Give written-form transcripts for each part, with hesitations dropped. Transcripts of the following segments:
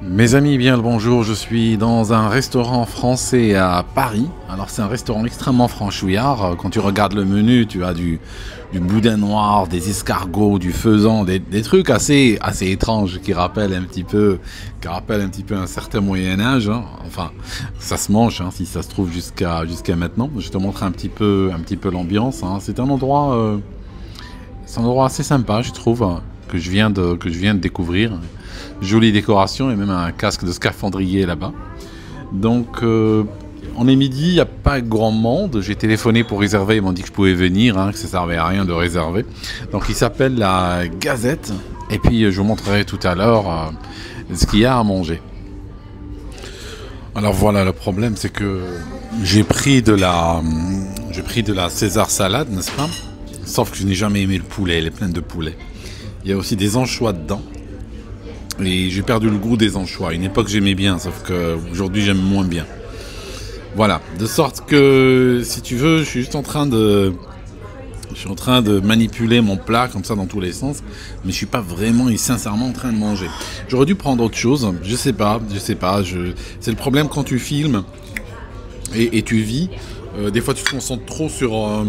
Mes amis, bien le bonjour, je suis dans un restaurant français à Paris. Alors c'est un restaurant extrêmement franchouillard. Quand tu regardes le menu, tu as du boudin noir, des escargots, du faisan, des trucs assez étranges qui rappellent un petit peu un certain Moyen-Âge. Hein. Enfin, ça se mange hein, si ça se trouve jusqu'à maintenant. Je te montre un petit peu l'ambiance. Hein. C'est un endroit assez sympa, je trouve, hein, que je viens de découvrir. Jolie décoration et même un casque de scaphandrier là-bas. Donc on est midi, il n'y a pas grand monde. J'ai téléphoné pour réserver, ils m'ont dit que je pouvais venir, hein, que ça ne servait à rien de réserver. Donc il s'appelle la Gazette. Et puis je vous montrerai tout à l'heure ce qu'il y a à manger. Alors voilà, le problème c'est que j'ai pris de la César salade, n'est-ce pas? Sauf que je n'ai jamais aimé le poulet, elle est pleine de poulet. Il y a aussi des anchois dedans. Et j'ai perdu le goût des anchois. À une époque j'aimais bien, sauf qu'aujourd'hui j'aime moins bien. Voilà, de sorte que si tu veux, je suis en train de manipuler mon plat comme ça dans tous les sens, mais je suis pas vraiment et sincèrement en train de manger. J'aurais dû prendre autre chose, je sais pas. C'est le problème quand tu filmes et tu vis. Des fois tu te concentres trop sur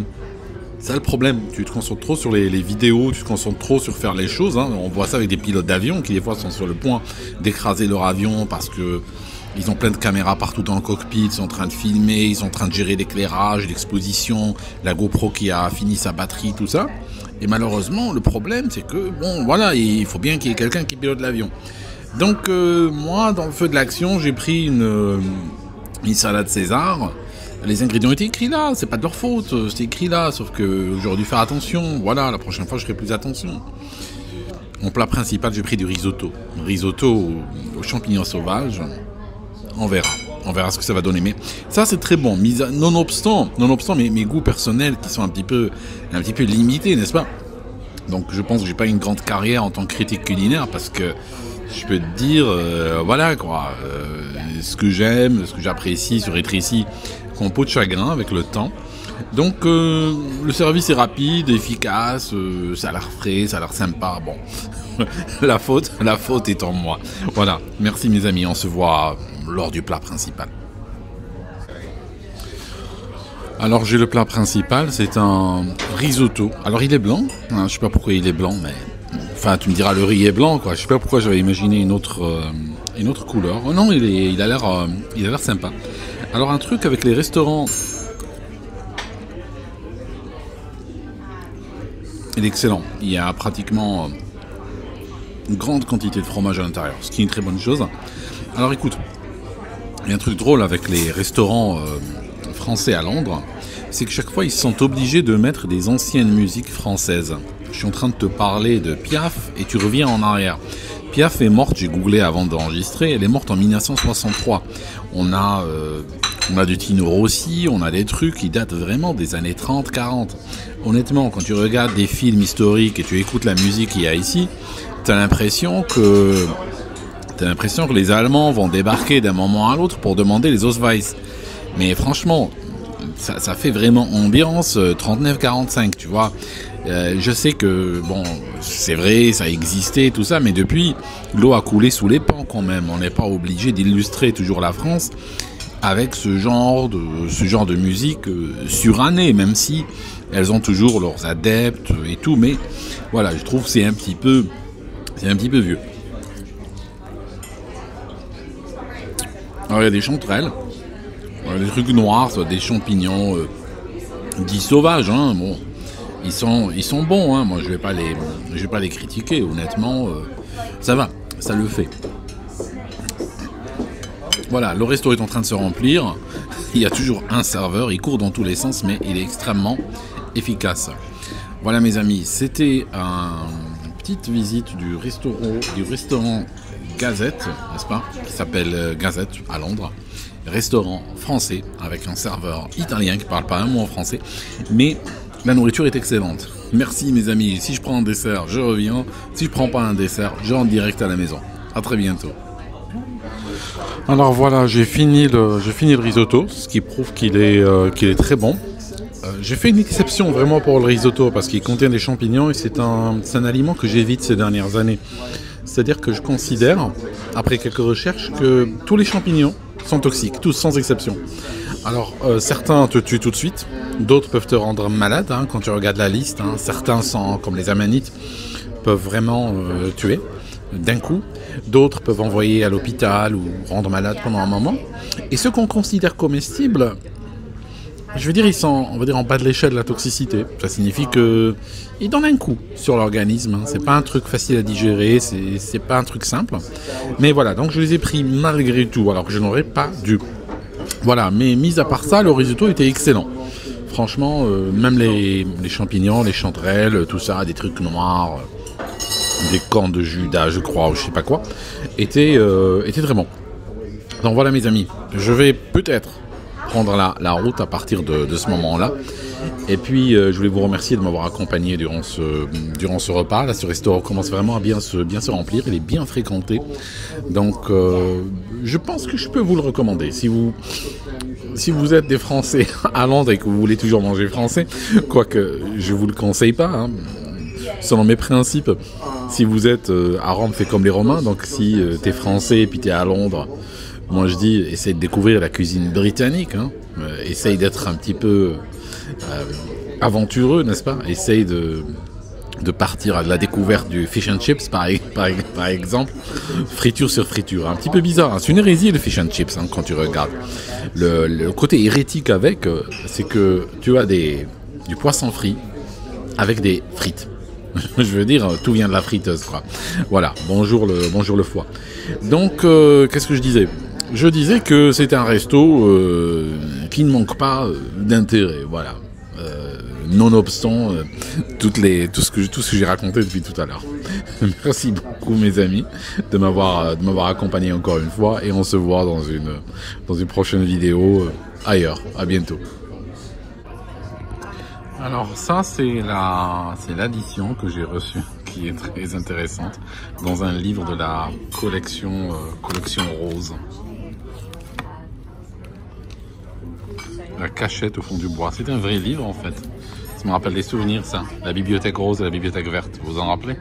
c'est le problème, tu te concentres trop sur les vidéos, tu te concentres trop sur faire les choses. Hein. On voit ça avec des pilotes d'avion qui des fois sont sur le point d'écraser leur avion parce que ils ont plein de caméras partout dans le cockpit, ils sont en train de filmer, ils sont en train de gérer l'éclairage, l'exposition, la GoPro qui a fini sa batterie, tout ça. Et malheureusement, le problème c'est que, bon voilà, il faut bien qu'il y ait quelqu'un qui pilote l'avion. Donc moi, dans le feu de l'action, j'ai pris une salade César. Les ingrédients étaient écrits là, c'est pas de leur faute, c'est écrit là, sauf que j'aurais dû faire attention. Voilà, la prochaine fois je ferai plus attention. Mon plat principal, j'ai pris du risotto. Risotto aux champignons sauvages. On verra ce que ça va donner. Mais ça c'est très bon. Nonobstant mes goûts personnels qui sont un petit peu limités, n'est-ce pas? Donc je pense que j'ai pas une grande carrière en tant que critique culinaire parce que je peux te dire, voilà quoi, ce que j'aime, ce que j'apprécie se rétrécit comme peau de chagrin avec le temps. Donc le service est rapide, efficace, ça a l'air frais, ça a l'air sympa. Bon, la faute est en moi. Voilà, merci mes amis, on se voit lors du plat principal. Alors j'ai le plat principal, c'est un risotto. Alors il est blanc, hein, je sais pas pourquoi il est blanc, mais enfin tu me diras le riz est blanc quoi. Je sais pas pourquoi j'avais imaginé une autre couleur. Oh non, il a l'air sympa. Alors un truc avec les restaurants, il est excellent. Il y a pratiquement une grande quantité de fromage à l'intérieur, ce qui est une très bonne chose. Alors écoute, il y a un truc drôle avec les restaurants français à Londres, c'est que chaque fois ils sont obligés de mettre des anciennes musiques françaises. Je suis en train de te parler de Piaf et tu reviens en arrière. Piaf est morte, j'ai googlé avant d'enregistrer, elle est morte en 1963. On a du Tino Rossi, on a des trucs qui datent vraiment des années 30-40. Honnêtement, quand tu regardes des films historiques et tu écoutes la musique qu'il y a ici, t'as l'impression que les Allemands vont débarquer d'un moment à l'autre pour demander les Ausweis. Mais franchement, ça fait vraiment ambiance 39-45, tu vois. Je sais que, bon, c'est vrai, ça existait, tout ça, mais depuis, l'eau a coulé sous les ponts quand même. On n'est pas obligé d'illustrer toujours la France avec ce genre de musique surannée, même si elles ont toujours leurs adeptes et tout, mais voilà, je trouve que c'est un petit peu vieux. Alors il y a des chanterelles, des trucs noirs, soit des champignons dits sauvages, hein, bon. Ils sont bons, hein. Moi je vais pas les critiquer, honnêtement, ça va, ça le fait. Voilà, le resto est en train de se remplir, il y a toujours un serveur, il court dans tous les sens, mais il est extrêmement efficace. Voilà mes amis, c'était une petite visite du restaurant Gazette, n'est-ce pas, qui s'appelle Gazette à Londres. Restaurant français avec un serveur italien qui parle pas un mot en français, mais la nourriture est excellente. Merci mes amis. Si je prends un dessert, je reviens. Si je prends pas un dessert, je rentre direct à la maison. À très bientôt. Alors voilà, j'ai fini le risotto, ce qui prouve qu'il est très bon. J'ai fait une exception vraiment pour le risotto parce qu'il contient des champignons et c'est un aliment que j'évite ces dernières années. C'est-à-dire que je considère, après quelques recherches, que tous les champignons sont toxiques, tous sans exception. Alors, certains te tuent tout de suite, d'autres peuvent te rendre malade, hein, quand tu regardes la liste. Hein. Certains, comme les amanites, peuvent vraiment tuer d'un coup. D'autres peuvent envoyer à l'hôpital ou rendre malade pendant un moment. Et ceux qu'on considère comestibles, je veux dire, ils sont, on va dire, en bas de l'échelle de la toxicité. Ça signifie que ils donnent un coup sur l'organisme. Hein. C'est pas un truc facile à digérer, c'est pas un truc simple. Mais voilà, donc je les ai pris malgré tout, alors que je n'aurais pas dû. Voilà, mais mis à part ça, le risotto était excellent. Franchement, même les champignons, les chanterelles, tout ça, des trucs noirs, des cornes de Judas, je crois, ou je sais pas quoi, étaient très bons. Donc voilà mes amis, je vais peut-être prendre la route à partir de ce moment-là. Et puis je voulais vous remercier de m'avoir accompagné durant ce repas. Là, ce restaurant commence vraiment à bien se remplir, il est bien fréquenté. Donc je pense que je peux vous le recommander. Si vous êtes des Français à Londres et que vous voulez toujours manger français, quoique je ne vous le conseille pas, hein, selon mes principes, si vous êtes à Rome, fait comme les Romains, donc si tu es français et puis tu es à Londres, moi je dis, essaye de découvrir la cuisine britannique, hein, essaye d'être un petit peu aventureux, n'est-ce pas? Essaye de partir à la découverte du fish and chips, par exemple, friture sur friture. Un petit peu bizarre, hein. C'est une hérésie le fish and chips, hein, quand tu regardes. Le côté hérétique avec, c'est que tu as du poisson frit avec des frites. Je veux dire, tout vient de la friteuse, quoi. Voilà, bonjour le foie. Donc, qu'est-ce que je disais? Je disais que c'était un resto qui ne manque pas d'intérêt, voilà. Nonobstant tout ce que j'ai raconté depuis tout à l'heure. Merci beaucoup mes amis de m'avoir accompagné encore une fois, et on se voit dans une prochaine vidéo ailleurs. À bientôt. Alors ça c'est l'addition que j'ai reçue, qui est très intéressante, dans un livre de la collection Rose. La cachette au fond du bois. C'est un vrai livre en fait. Ça me rappelle des souvenirs, ça. La bibliothèque rose et la bibliothèque verte. Vous vous en rappelez?